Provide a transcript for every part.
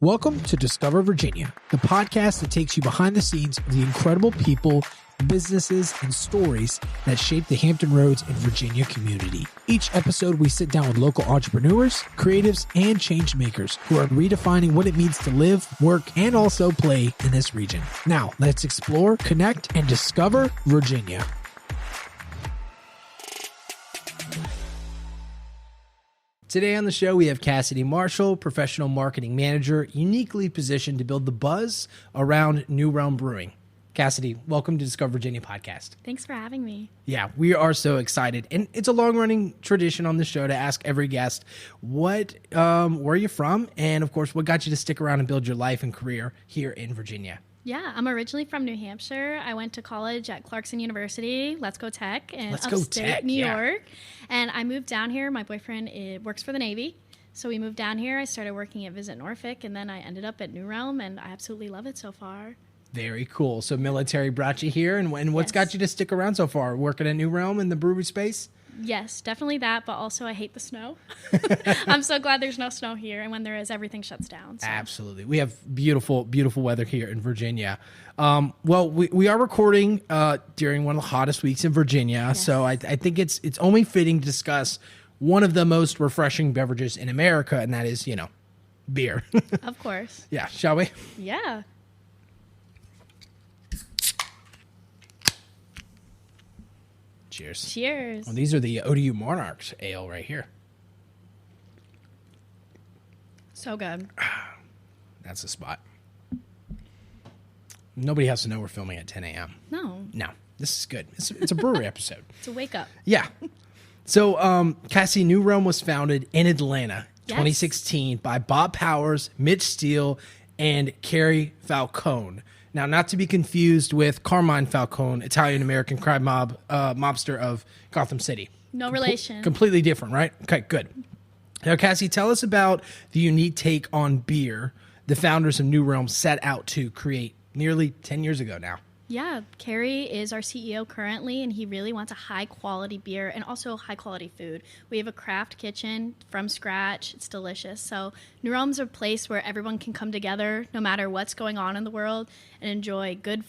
Welcome to Discover Virginia, the podcast that takes you behind the scenes of the incredible people, businesses, and stories that shape the Hampton Roads and Virginia community. Each episode, we sit down with local entrepreneurs, creatives, and change makers who are redefining what it means to live, work, and also play in this region. Now, let's explore, connect, and discover Virginia. Today on the show, we have Cassidy Marshall, professional marketing manager, uniquely positioned to build the buzz around New Realm Brewing. Cassidy, welcome to Discover Virginia podcast. Thanks for having me. Yeah, we are so excited. And it's a long-running tradition on the show to ask every guest, where are you from? And, of course, what got you to stick around and build your life and career here in Virginia? Yeah, I'm originally from New Hampshire. I went to college at Clarkson University, Let's Go Tech, in upstate New York. And I moved down here. My boyfriend works for the Navy. So we moved down here. I started working at Visit Norfolk, and then I ended up at New Realm, and I absolutely love it so far. Very cool. So military brought you here, and what's got you to stick around so far? Working at New Realm in the brewery space? Yes, definitely that, but also I hate the snow. I'm so glad there's no snow here, and when there is, everything shuts down. So. Absolutely. We have beautiful, beautiful weather here in Virginia. We are recording during one of the hottest weeks in Virginia, yes. So I think it's only fitting to discuss one of the most refreshing beverages in America, and that is, beer. Of course. Yeah, shall we? Yeah. Cheers. Cheers. Well, these are the ODU Monarchs ale right here. So good. That's the spot. Nobody has to know we're filming at 10 a.m. No, this is good. It's a brewery episode. It's a wake up. Yeah. So, Cassie, New Realm was founded in Atlanta, 2016, by Bob Powers, Mitch Steele, and Carey Falcone. Now, not to be confused with Carmine Falcone, Italian-American crime mobster of Gotham City. No relation. Completely different, right? Okay, good. Now, Cassie, tell us about the unique take on beer the founders of New Realm set out to create nearly 10 years ago now. Yeah, Carey is our CEO currently, and he really wants a high-quality beer and also high-quality food. We have a craft kitchen from scratch. It's delicious. So New Realm's a place where everyone can come together no matter what's going on in the world and enjoy good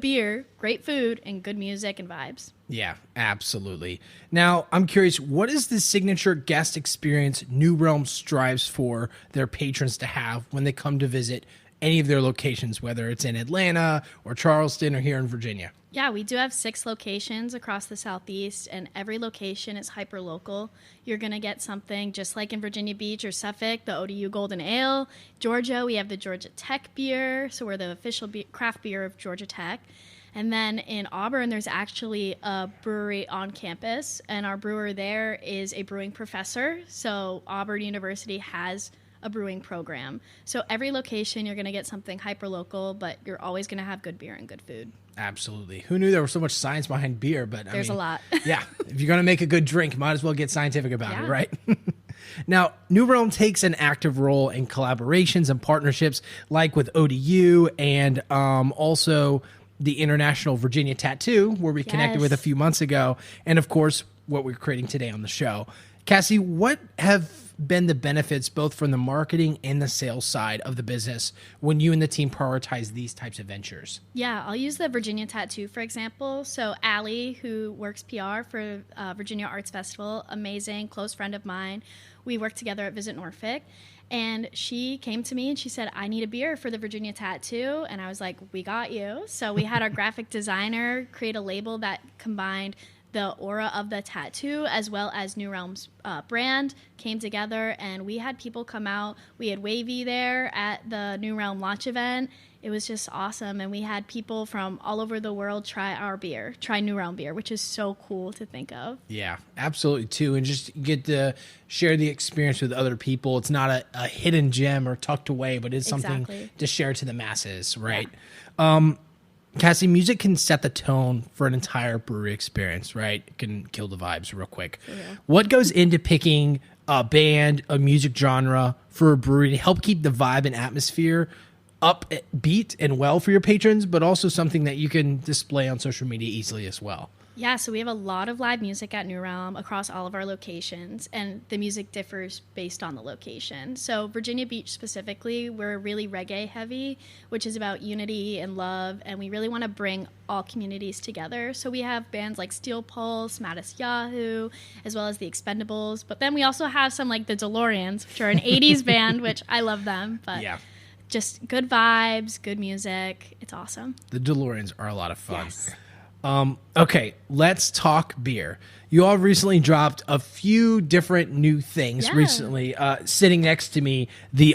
beer, great food, and good music and vibes. Yeah, absolutely. Now, I'm curious, what is the signature guest experience New Realm strives for their patrons to have when they come to visit any of their locations, whether it's in Atlanta or Charleston or here in Virginia? Yeah, we do have 6 locations across the Southeast, and every location is hyper-local. You're going to get something just like in Virginia Beach or Suffolk, the ODU Golden Ale. Georgia, we have the Georgia Tech beer, so we're the official craft beer of Georgia Tech. And then in Auburn, there's actually a brewery on campus, and our brewer there is a brewing professor. So Auburn University has a brewing program. So every location, you're going to get something hyper-local, but you're always going to have good beer and good food. Absolutely. Who knew there was so much science behind beer? But there's a lot. Yeah. If you're going to make a good drink, might as well get scientific about it, right? Now, New Realm takes an active role in collaborations and partnerships like with ODU and also the International Virginia Tattoo, where we connected with a few months ago, and of course, what we're creating today on the show. Cassie, what have been the benefits both from the marketing and the sales side of the business when you and the team prioritize these types of ventures? Yeah, I'll use the Virginia Tattoo, for example. So Allie, who works PR for Virginia Arts Festival, amazing, close friend of mine. We work together at Visit Norfolk. And she came to me and she said, I need a beer for the Virginia Tattoo. And I was like, we got you. So we had our graphic designer create a label that combined the aura of the tattoo as well as New Realm's brand came together, and we had people come out. We had Wavy there at the New Realm launch event. It was just awesome, and we had people from all over the world try New Realm beer, which is so cool to think of. Yeah, absolutely, too, and just get to share the experience with other people. It's not a hidden gem or tucked away, but it's something to share to the masses, right? Yeah. Cassie, music can set the tone for an entire brewery experience, right? It can kill the vibes real quick. Yeah. What goes into picking a band, a music genre for a brewery to help keep the vibe and atmosphere upbeat and well for your patrons, but also something that you can display on social media easily as well? Yeah, so we have a lot of live music at New Realm across all of our locations, and the music differs based on the location. So Virginia Beach specifically, we're really reggae heavy, which is about unity and love, and we really want to bring all communities together. So we have bands like Steel Pulse, Mattis Yahoo, as well as the Expendables, but then we also have some like the DeLoreans, which are an 80s band, which I love them, but just good vibes, good music. It's awesome. The DeLoreans are a lot of fun. Yes. Okay, let's talk beer. You all recently dropped a few different new things recently. Sitting next to me, the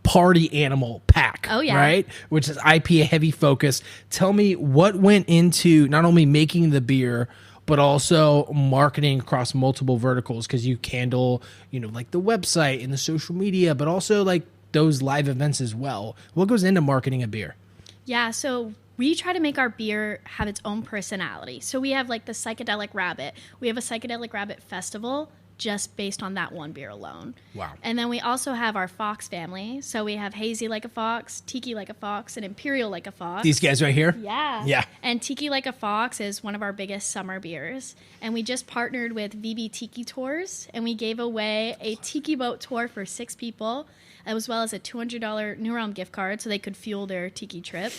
Party Animal pack. Oh, yeah. Right? Which is IPA heavy focus. Tell me what went into not only making the beer, but also marketing across multiple verticals, because you handle, like the website and the social media, but also like those live events as well. What goes into marketing a beer? Yeah, so we try to make our beer have its own personality. So we have like the Psychedelic Rabbit. We have a Psychedelic Rabbit festival just based on that one beer alone. Wow. And then we also have our Fox family. So we have Hazy Like a Fox, Tiki Like a Fox, and Imperial Like a Fox. These guys right here? Yeah. Yeah. And Tiki Like a Fox is one of our biggest summer beers. And we just partnered with VB Tiki Tours, and we gave away a tiki boat tour for 6 people, as well as a $200 New Realm gift card so they could fuel their tiki trip,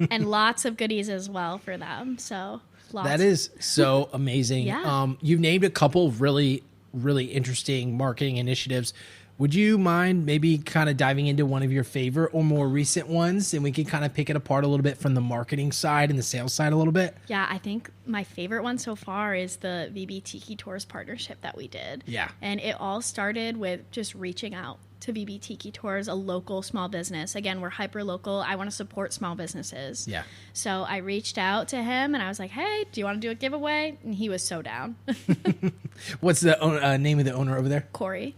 and lots of goodies as well for them. So lots. That is so amazing. Yeah. You've named a couple of really, really interesting marketing initiatives. Would you mind maybe kind of diving into one of your favorite or more recent ones, and we can kind of pick it apart a little bit from the marketing side and the sales side a little bit? Yeah, I think my favorite one so far is the VB Tiki Tours partnership that we did. Yeah. And it all started with just reaching out to VB Tiki Tours, a local small business. Again, we're hyper local. I want to support small businesses. Yeah. So I reached out to him and I was like, hey, do you want to do a giveaway? And he was so down. What's the name of the owner over there? Corey.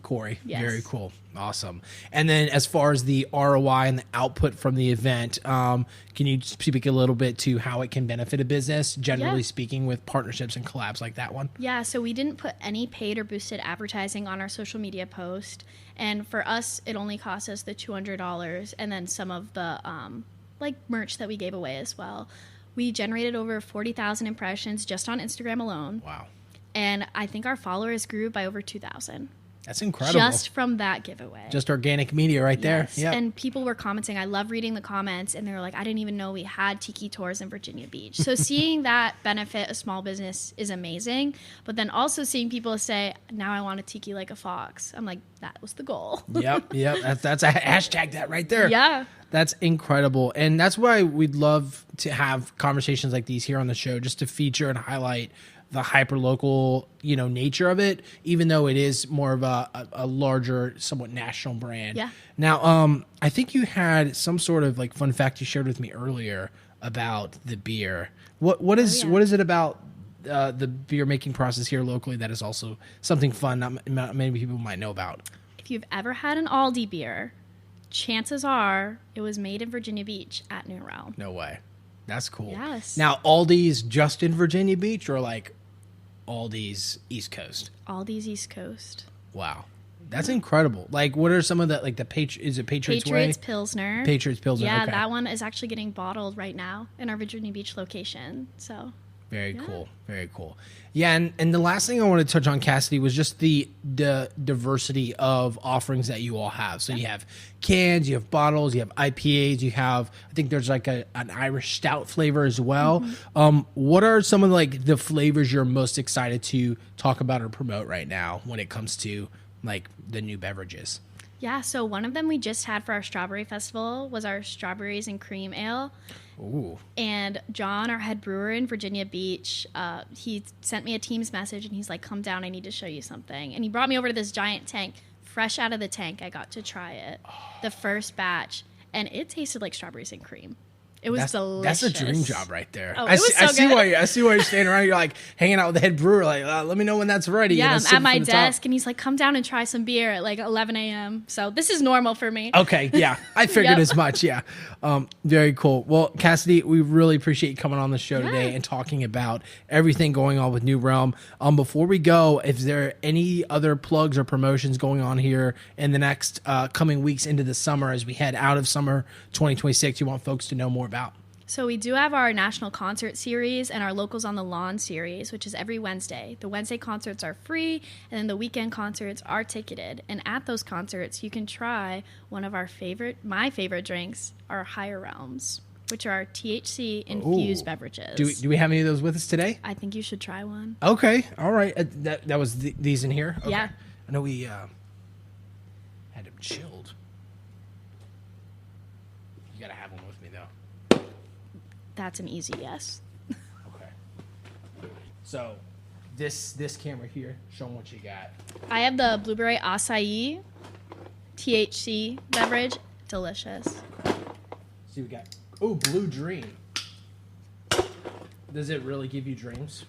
Yes. Very cool. Awesome. And then as far as the ROI and the output from the event, can you speak a little bit to how it can benefit a business, generally speaking, with partnerships and collabs like that one? Yeah, so we didn't put any paid or boosted advertising on our social media post. And for us, it only cost us the $200 and then some of the merch that we gave away as well. We generated over 40,000 impressions just on Instagram alone. Wow. And I think our followers grew by over 2,000. That's incredible. Just from that giveaway. Just organic media right there. Yes. And people were commenting. I love reading the comments. And they were like, I didn't even know we had tiki tours in Virginia Beach. So seeing that benefit a small business is amazing. But then also seeing people say, now I want a tiki like a fox. I'm like, that was the goal. Yep. That's a hashtag that right there. Yeah. That's incredible. And that's why we'd love to have conversations like these here on the show, just to feature and highlight the hyper-local, nature of it, even though it is more of a larger, somewhat national brand. Yeah. Now, I think you had some sort of like fun fact you shared with me earlier about the beer. What is it about the beer making process here locally that is also something fun not many people might know about? If you've ever had an Aldi beer, chances are it was made in Virginia Beach at New Realm. No way. That's cool. Yes. Now, Aldi's just in Virginia Beach, or like Aldi's East Coast? Aldi's East Coast. Wow. That's incredible. Like, what are some of the, like, is it Patriots Way? Patriots Pilsner. Patriots Pilsner, Yeah, okay. that one is actually getting bottled right now in our Virginia Beach location. So Very cool. Very cool. Yeah, and the last thing I wanted to touch on, Cassidy, was just the diversity of offerings that you all have. So you have cans, you have bottles, you have IPAs, you have, I think there's like an Irish stout flavor as well. Mm-hmm. What are some of like the flavors you're most excited to talk about or promote right now when it comes to like the new beverages? Yeah, so one of them we just had for our Strawberry Festival was our Strawberries and Cream Ale. Ooh. And John, our head brewer in Virginia Beach, he sent me a Teams message and he's like, come down, I need to show you something. And he brought me over to this giant tank. Fresh out of the tank, I got to try it. The first batch. And it tasted like strawberries and cream. It was delicious. That's a dream job right there. Oh, I see why you're standing around. You're like hanging out with the head brewer. Like, let me know when that's ready. Yeah, I'm at my desk, and he's like, "Come down and try some beer at like 11 a.m." So this is normal for me. Okay, yeah, I figured as much. Yeah, very cool. Well, Cassidy, we really appreciate you coming on the show today and talking about everything going on with New Realm. Before we go, if there are any other plugs or promotions going on here in the next coming weeks into the summer as we head out of summer 2026, you want folks to know more about? So we do have our national concert series and our Locals on the Lawn series, which is every Wednesday. The Wednesday concerts are free, and then the weekend concerts are ticketed. And at those concerts, you can try one of my favorite drinks, our Higher Realms, which are THC-infused beverages. Do we have any of those with us today? I think you should try one. Okay, all right. That was these in here? Okay. Yeah. I know we had them chilled. You got to have one with me, though. That's an easy yes. Okay. So, this camera here, show them what you got. I have the blueberry acai THC beverage. Delicious. See, we got Blue Dream. Does it really give you dreams?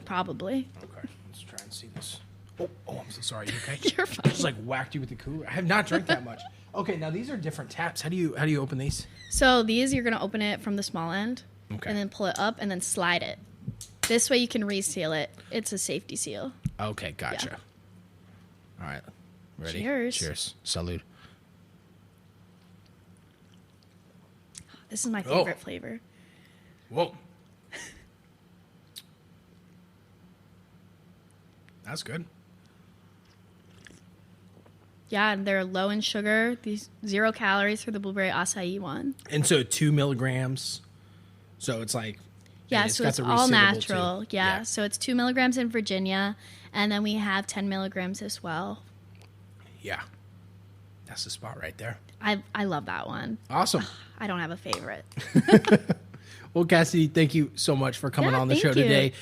Probably. Okay, let's try and see this. Oh, I'm so sorry. You okay? You're fine. I just like whacked you with the cooler. I have not drank that much. Okay, now these are different taps. How do you open these? So these, you're gonna open it from the small end, Okay. and then pull it up, and then slide it. This way you can reseal it. It's a safety seal. Okay, gotcha. All right, ready? Cheers. Cheers. Salud. This is my favorite flavor. Whoa. That's good. Yeah, and they're low in sugar. These 0 calories for the blueberry acai one. And so 2 milligrams. So it's like Yeah, and so got it's the all resealable natural. too. Yeah, so it's 2 milligrams in Virginia, and then we have 10 milligrams as well. Yeah. That's the spot right there. I love that one. Awesome. I don't have a favorite. Well, Cassidy, thank you so much for coming Yeah, on the thank show you. today.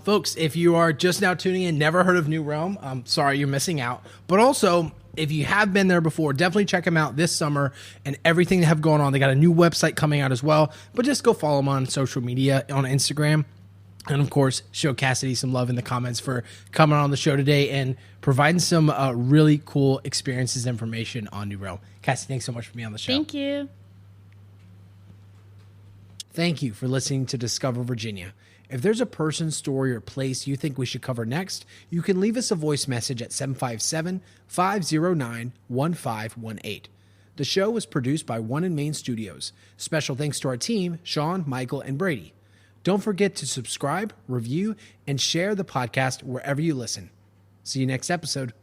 Folks, if you are just now tuning in, never heard of New Realm, I'm sorry you're missing out. But also, if you have been there before, definitely check them out this summer and everything they have going on. They got a new website coming out as well. But just go follow them on social media, on Instagram. And, of course, show Cassidy some love in the comments for coming on the show today and providing some really cool experiences and information on New Realm. Cassidy, thanks so much for being on the show. Thank you. Thank you for listening to Discover Virginia. If there's a person, story, or place you think we should cover next, you can leave us a voice message at 757-509-1518. The show was produced by One in Main Studios. Special thanks to our team, Sean, Michael, and Brady. Don't forget to subscribe, review, and share the podcast wherever you listen. See you next episode.